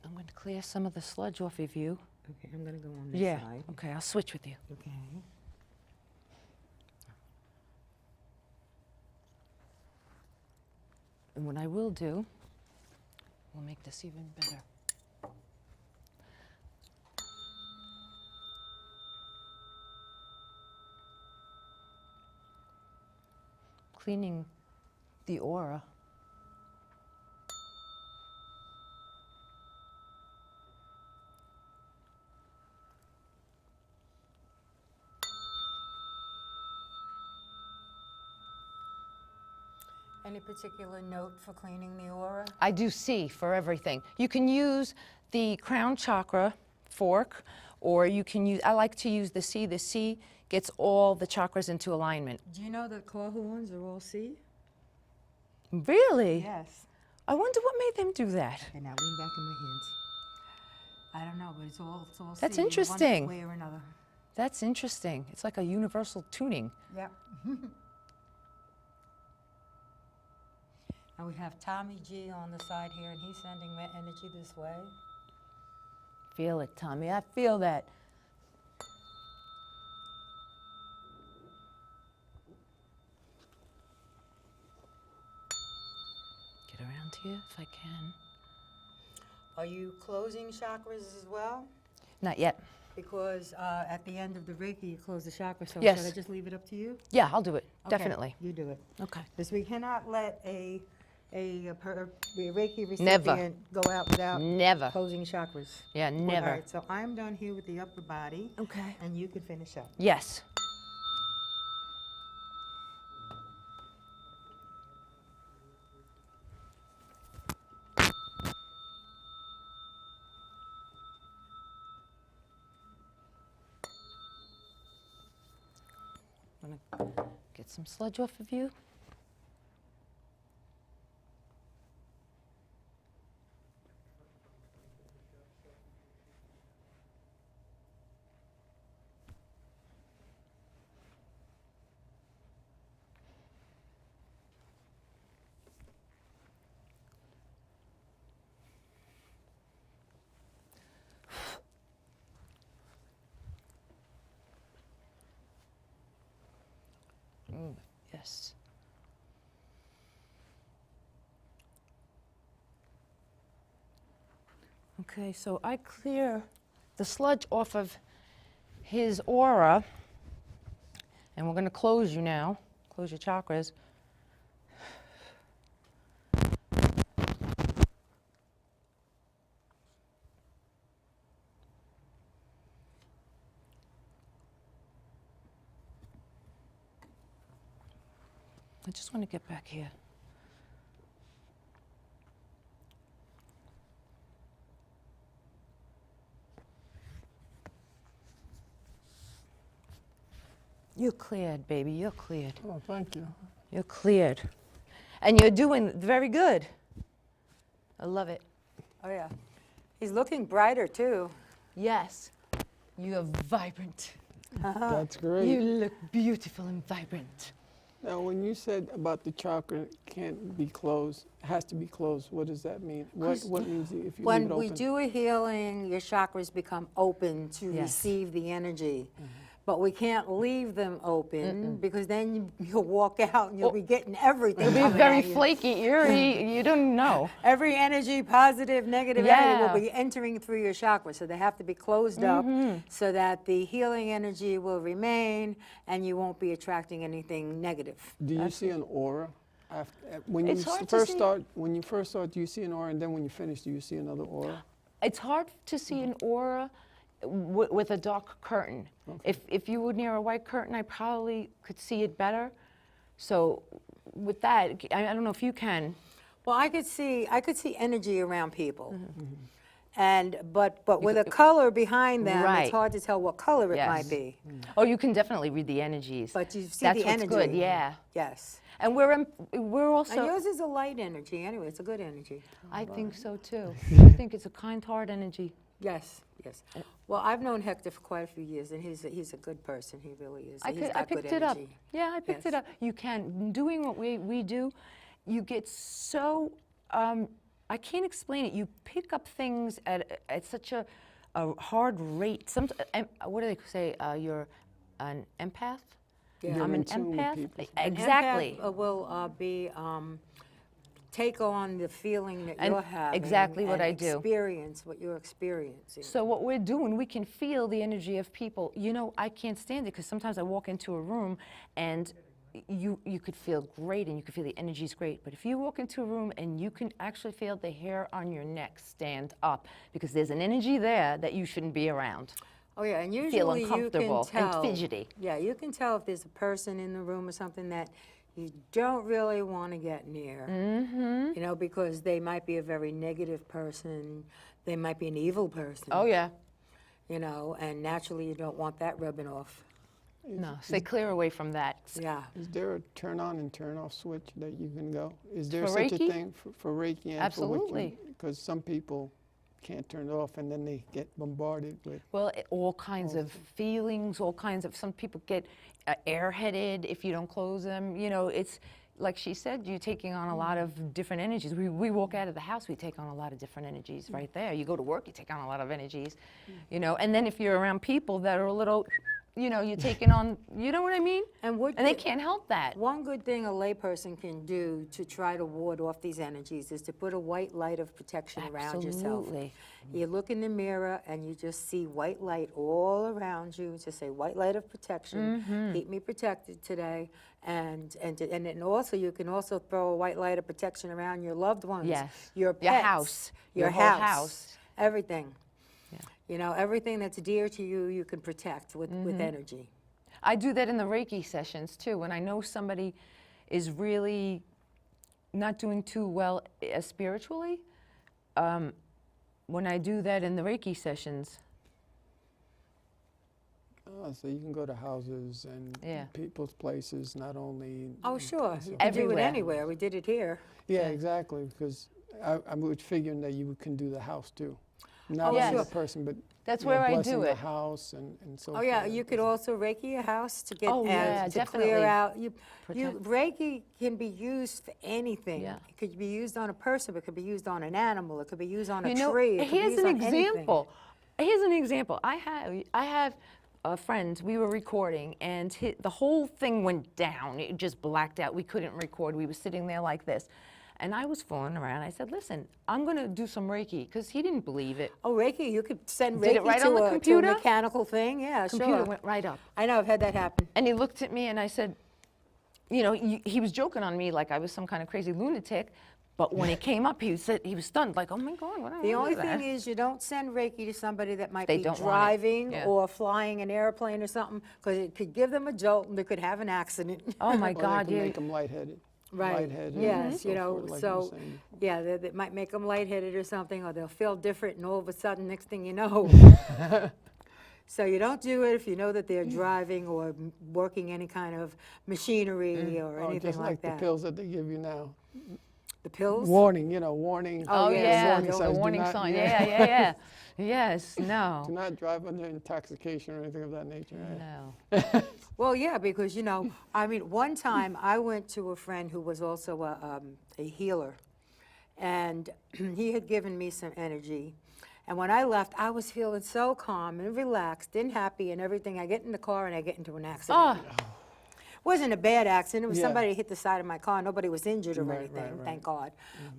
I'm going to clear some of the sludge off of you. Okay, I'm gonna go on this Yeah. side. Okay, I'll switch with you. Okay. And what I will do, we'll make this even better. Cleaning the aura. Any particular note for cleaning the aura? I do C for everything. You can use the crown chakra fork, or you can use, I like to use the C. The C gets all the chakras into alignment. Do you know that claw horns are all C? Really? Yes. I wonder what made them do that. Okay, now lean back in my hands. I don't know, but it's all That's C in interesting. one way or another. That's interesting. It's like a universal tuning. Yep. And we have Tommy G on the side here, and he's sending energy this way. Feel it, Tommy. I feel that. Get around here if I can. Are you closing chakras as well? Not yet. because at the end of the Reiki, you close the chakra, so Yes. should I just leave it up to you? Yeah, I'll do it, Okay, definitely. You do it. Okay. Because we cannot let a Reiki Never. recipient go out without Never. closing chakras. Yeah, All never. right, so I'm done here with the upper body, Okay. and you can finish up. Yes. I'm gonna get some sludge off of you. Yes. Okay, so I clear the sludge off of his aura, and we're going to close you now. Close your chakras. I just want to get back here. You're cleared, baby. You're cleared. Oh, thank you. You're cleared. And you're doing very good. I love it. Oh, yeah. He's looking brighter, too. Yes. You are vibrant. That's great. You look beautiful and vibrant. Now, when you said about the chakra can't be closed, has to be closed, what does that mean? What means if you leave When it we open? do a healing, your chakras become open to Yes. receive the energy. But we can't leave them open because then you'll walk out and you'll be getting everything. You'll be coming very at you. flaky, eerie. You don't know. Every energy, positive, negative energy, will Yeah. be entering through your chakras. So they have to be closed up so that the healing energy will remain and you won't be attracting anything negative. Do you see an aura? When you It's hard to first see. start, do you see an aura, and then when you finish, do you see another aura? It's hard to see an aura with a dark curtain. If you were near a white curtain, I probably could see it better. So with that, I don't know if you can. Well, I could see energy around people. But with a color behind them, Right. it's hard to tell what color it Yes. might be. Oh, you can definitely read the energies. But you see That's the what's energy. good, yeah. Yes. And we're And also. yours is a light energy anyway. It's a good energy. I think so too. I think it's a kind heart energy. Yes, yes. Well, I've known Hector for quite a few years, and he's a good person. He really is. I He's got picked good it up. energy. Yeah, I picked it Yes. up. You can. Doing what we do, you get so, I can't explain it. You pick up things at such a hard rate. What do they say? You're an empath? Yeah. You're I'm in an tune with empath? people. An Exactly. empath will take on the feeling that And you're having. exactly what and I do. Experience what you're experiencing. So what we're doing, we can feel the energy of people. You know, I can't stand it because sometimes I walk into a room and you could feel great and you could feel the energy's great. But if you walk into a room and you can actually feel the hair on your neck stand up because there's an energy there that you shouldn't be around. Oh yeah, and usually Feel you uncomfortable can tell. and fidgety. Yeah, you can tell if there's a person in the room or something that you don't really want to get near. You know, because they might be a very negative person. They might be an evil person. Oh yeah. You know, and naturally you don't want that rubbing off. No, stay clear away from that. Yeah. Is there a turn on and turn off switch that you can go? Is there For such Reiki? a thing for Reiki and Absolutely. Because some people can't turn it off and then they get bombarded with. Well, all kinds of feelings, all kinds of, some people get airheaded if you don't close them. You know, it's like she said, you're taking on a lot of different energies. We walk out of the house, we take on a lot of different energies right there. You go to work, you take on a lot of energies, you know. And then if you're around people that are a little, you're taking on, you know what I mean? And what And they the- can't help that. One good thing a layperson can do to try to ward off these energies is to put a white light of protection around yourself. Absolutely. You look in the mirror and you just see white light all around you. Just say, white light of protection, Mm-hmm. keep me protected today. And then also you can also throw a white light of protection around your loved ones, Yes. your pets, Your house, your whole house. everything. Yeah. You know, everything that's dear to you, you can protect with energy. I do that in the Reiki sessions too. When I know somebody is really not doing too well spiritually, when I do that in the Reiki sessions, So you can go to houses and Yeah. people's places, not only. Oh, sure. so- You can do it Everywhere. anywhere. We did it here. Yeah, Yeah. exactly, because I was figuring that you can do the house too. Not Oh, only sure. the person, but that's you know, where I blessing do the it. house and so Oh forth. yeah, you could also Reiki your house to get Oh, yeah, to definitely. clear out. You Protect. Reiki can be used for anything. Yeah. It could be used on a person. It could be used on an animal. It could be used on a You know, tree. It could be here's used an on anything. example. Here's an example. I have a friend. We were recording, and the whole thing went down. It just blacked out. We couldn't record. We were sitting there like this, and I was fooling around. I said, "Listen, I'm going to do some Reiki," because he didn't believe it. Oh, Reiki, you could send Did it Reiki right to, on the to a computer? mechanical thing. Yeah, Computer sure. went right up. I know, I've had that happen. And he looked at me, and I said, he was joking on me like I was some kind of crazy lunatic. But when it came up, he was stunned, like, "Oh my God, what?" The only thing is you don't send Reiki to somebody that might They be don't want it. driving Yeah. or flying an airplane or something, because it could give them a jolt and they could have an accident. Oh my Or God, they can yeah. make them lightheaded. Right. Lightheaded. Yes, and so you know, forth, like you so were saying. yeah, that might make them lightheaded or something, or they'll feel different, and all of a sudden, next thing you know. So you don't do it if you know that they're driving or working any kind of machinery or Oh, anything just like like the that. pills that they give you now. The pills? Warning, warning. Oh, Oh yeah, yeah, warning the signs. Do warning not- sign. Yeah. Yes, no. Do not drive under intoxication or anything of that nature. No. Well, yeah, because I mean, one time I went to a friend who was also a healer, and he had given me some energy. And when I left, I was feeling so calm and relaxed and happy and everything. I get in the car and I get into an accident. Oh, Wasn't a bad accident. It was Yeah. somebody hit the side of my car. Nobody was injured or Right, anything, right, right. thank God.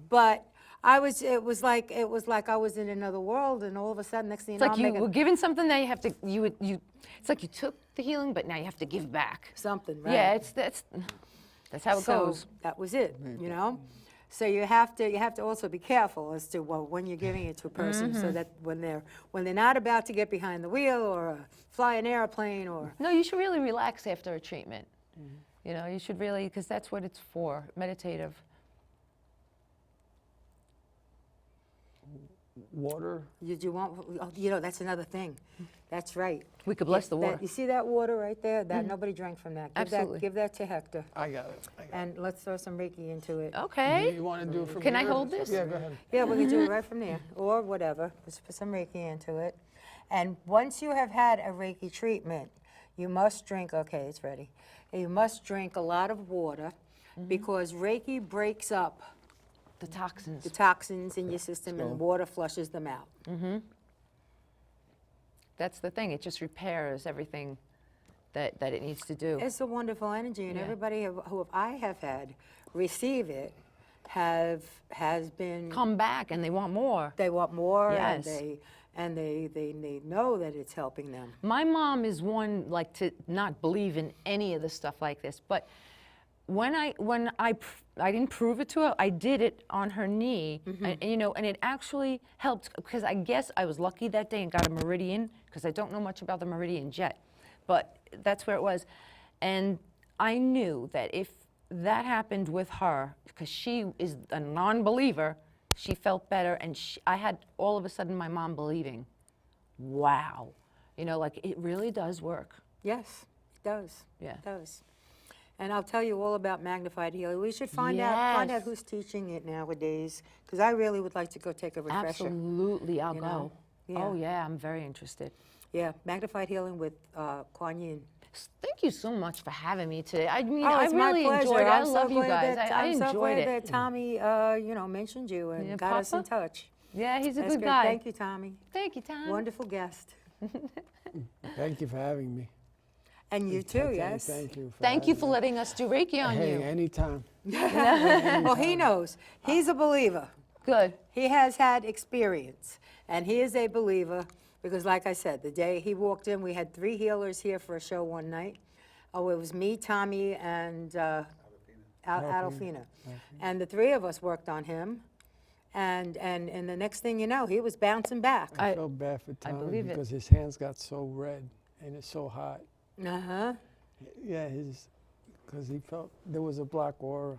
But it was like I was in another world, and all of a sudden, next thing you it's know, like I'm you making were given something that you have to, it's like you took the healing, but now you have to give back. something, right? Yeah, that's how it So goes. that was it, you know. So you have to also be careful as to when you're giving it to a person, so that when they're not about to get behind the wheel or fly an airplane or No, you should really relax after a treatment. You should really, because that's what it's for, meditative. Water. you want that's another thing. That's right. We could bless the water. You see that water right there? That nobody drank from that. Absolutely. Give that to Hector, I got it. and let's throw some Reiki into it. Okay. You want to do it from Can I here? hold this? Yeah, go ahead. Yeah, we can do it right from there, or whatever. Just put some Reiki into it. And once you have had a Reiki treatment, you must drink, okay, it's ready. You must drink a lot of water, because Reiki breaks up The toxins. the toxins in your system, and water flushes them out. That's the thing. It just repairs everything that it needs to do. It's a wonderful energy, and Yeah. everybody who I have had receive it has been, Come back and they want more. they want more, Yes. and they know that it's helping them. My mom is one like to not believe in any of the stuff like this, but when I didn't prove it to her, I did it on her knee, and it actually helped, because I guess I was lucky that day and got a meridian, because I don't know much about the meridians yet, but that's where it was. And I knew that if that happened with her, because she is a non-believer, she felt better, and I had all of a sudden my mom believing, wow, like it really does work. Yes, it does. Yeah. It does. And I'll tell you all about magnified healing. We should find out Yes. who's teaching it nowadays, because I really would like to go take a refresher. Absolutely, I'll you go. know? Yeah. Oh yeah, I'm very interested. Yeah, magnified healing with Kuan Yin. Thank you so much for having me today. I mean, Oh, I it's really my pleasure. enjoyed it. I I'm so love you glad guys. that- I I'm so enjoyed glad it. that Tommy, mentioned you and Yeah, got us in Papa? touch. Yeah, he's a That's good good. guy. Thank you, Tommy. Thank you, Tom. Wonderful guest. Thank you for having me. And you too, yes. Thank you. Thank you having for me. letting us do Reiki on Hey, you. anytime. Well, he knows. He's a believer. Good. He has had experience, and he is a believer because, like I said, the day he walked in, we had 3 healers here for a show one night. Oh, it was me, Tommy, and Adolfina. And the 3 of us worked on him, and the next thing you know, he was bouncing back. I felt bad for Tommy believe it. because his hands got so red and it's so hot. Uh-huh. Yeah, because he felt there was a black aura.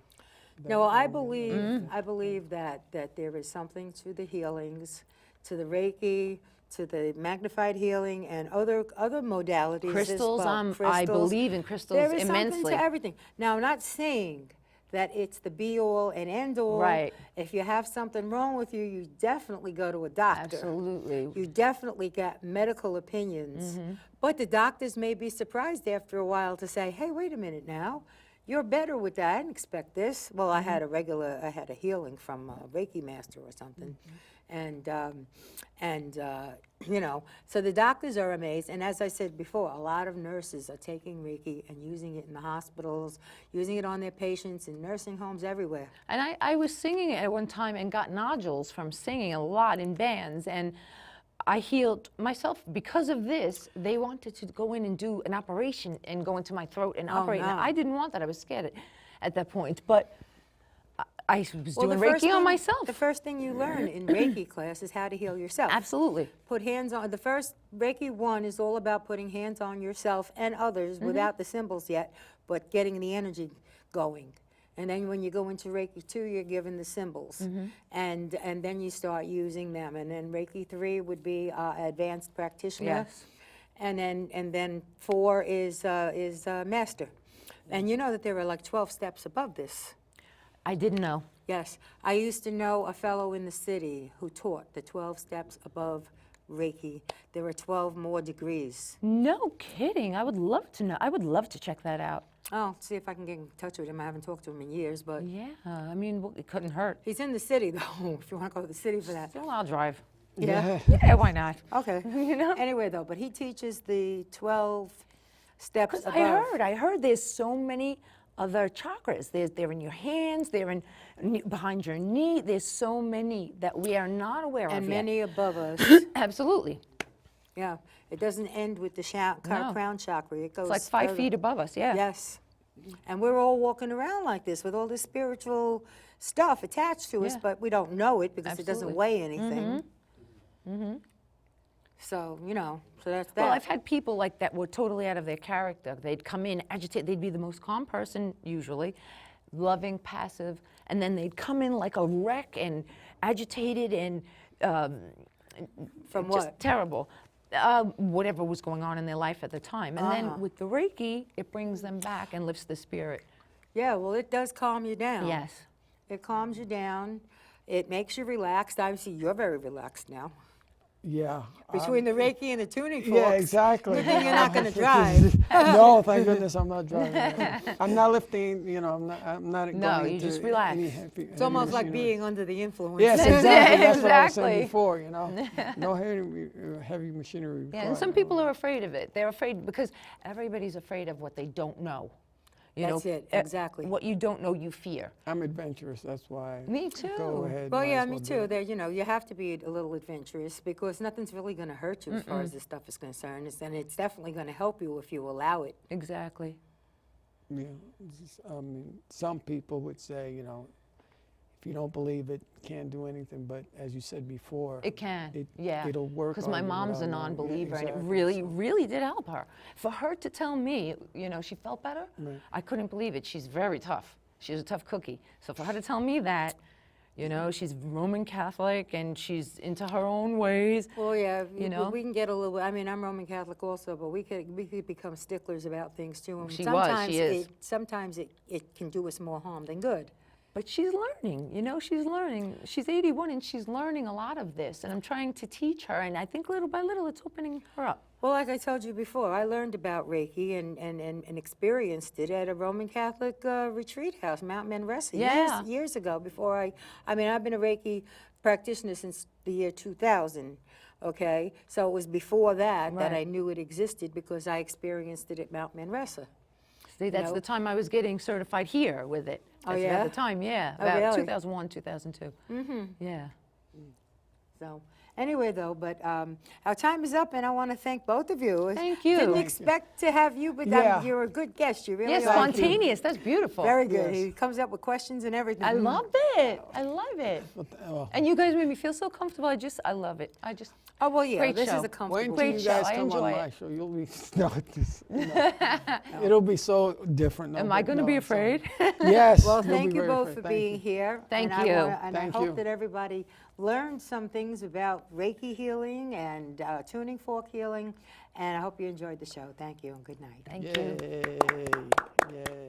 No, well, I believe that there is something to the healings, to the Reiki, to the magnified healing, and other modalities Crystals, as well. I believe in crystals There is immensely. something to everything. Now, I'm not saying that it's the be-all and end-all. Right. If you have something wrong with you, you definitely go to a doctor. Absolutely. You definitely get medical opinions. But the doctors may be surprised after a while to say, hey, wait a minute now. You're better with that. I didn't expect this. Well, I had a healing from a Reiki master or something. You know, so the doctors are amazed. And as I said before, a lot of nurses are taking Reiki and using it in the hospitals, using it on their patients in nursing homes everywhere. And I was singing at one time and got nodules from singing a lot in bands, and I healed myself because of this. They wanted to go in and do an operation and go into my throat and operate. no. And I didn't want that. I was scared at that point. But I was Well, doing the first Reiki on thing- myself. The first thing you learn in Reiki class is how to heal yourself. Absolutely. Put hands on, the first Reiki 1 is all about putting hands on yourself and others without the symbols yet, but getting the energy going. And then when you go into Reiki 2, you're given the symbols. And then you start using them. And then Reiki 3 would be advanced practitioner. Yes. And then 4 is master. And you know that there are like 12 steps above this. I didn't know. Yes, I used to know a fellow in the city who taught the 12 steps above Reiki. There are 12 more degrees. No kidding. I would love to know. I would love to check that out. Oh, see if I can get in touch with him. I haven't talked to him in years, but Yeah. I mean, it couldn't hurt. he's in the city, though, if you want to go to the city for that. Still, I'll drive. Yeah? Yeah, why not? Okay. You know? Anyway, though, but he teaches the 12 steps Because above. I heard there's so many other chakras. They're in your hands, they're in behind your knee. There's so many that we are not aware And of many above us. yet. Absolutely. Yeah, it doesn't end with the No. crown chakra. It goes It's like 5 further. feet above us, yeah. Yes. And we're all walking around like this with all this spiritual stuff attached to us, Yeah. but we don't know it because it doesn't Absolutely. weigh anything. So, you know, so that's that. Well, I've had people like that were totally out of their character. They'd come in, agitate. They'd be the most calm person usually, loving, passive, and then they'd come in like a wreck and agitated and From just what? terrible. Whatever was going on in their life at the time. And then with the Reiki, it brings them back and lifts the spirit. Yeah, well, it does calm you down. Yes. It calms you down. It makes you relaxed. Obviously, you're very relaxed now. Yeah. Between the Reiki and the tuning forks. Yeah, exactly. Good thing you're not going to drive. No, thank goodness I'm not driving. I'm not lifting, you know, I'm not No, going you into just relax. any heavy It's almost like machinery. being under the influence. Yes, exactly. That's what I was Exactly. saying before, you know. No heavy machinery. Yeah, and some people are afraid of it. They're afraid because everybody's afraid of what they don't know. You That's know, it, exactly. What you don't know, you fear. I'm adventurous, that's why. Me too. Go ahead. Well, might yeah, as me well do too. it. There, you know, you have to be a little adventurous because nothing's really going to hurt you as far as this stuff is concerned, and it's definitely going to help you if you allow it. Exactly. Yeah, some people would say, you know, if you don't believe it, can't do anything. But as you said before, It can. yeah, it'll work. Because on my you mom's a without knowing. Yeah, non-believer, and it exactly. really, really did help her. For her to tell me, you know, she felt better, Right. I couldn't believe it. She's very tough. She's a tough cookie. So for her to tell me that, you know, she's Roman Catholic and she's into her own ways. Well, yeah, You know? we can get a little. I mean, I'm Roman Catholic also, but we could become sticklers about things too. And She was, she is. Sometimes it can do us more harm than good. But she's learning, you know, she's learning. She's 81 and she's learning a lot of this, and I'm trying to teach her, and I think little by little it's opening her up. Well, like I told you before, I learned about Reiki and experienced it at a Roman Catholic retreat house, Mount Manresa, Yeah. years ago. Before I mean, I've been a Reiki practitioner since the year 2000. Okay, so it was before that Right. I knew it existed because I experienced it at Mount Manresa. See, that's know? the time I was getting certified here with it. Oh, That's yeah? about the time, yeah. Oh, About really? 2001, 2002. Mm-hmm. Yeah. So anyway, though, but our time is up, and I want to thank both of you. Thank you. Didn't Thank expect to have you, but Yeah. you're a good guest. You really Yes, are. spontaneous. That's beautiful. Very good. Yes. He comes up with questions and everything. I love it. I love it. Well, And you guys made me feel so comfortable. I love it. Oh, well, yeah, Great this show. is a wait comfortable until Great you show. guys I come on enjoy my it. show. You'll be it'll be so different. No, Am I but going to no, be it's afraid? Yes. Well, you'll thank be you very both afraid. for Thank being you. here. Thank and you. I Thank hope you. that everybody learned some things about Reiki healing and tuning fork healing. And I hope you enjoyed the show. Thank you and good night. Thank you. Yay. Yay.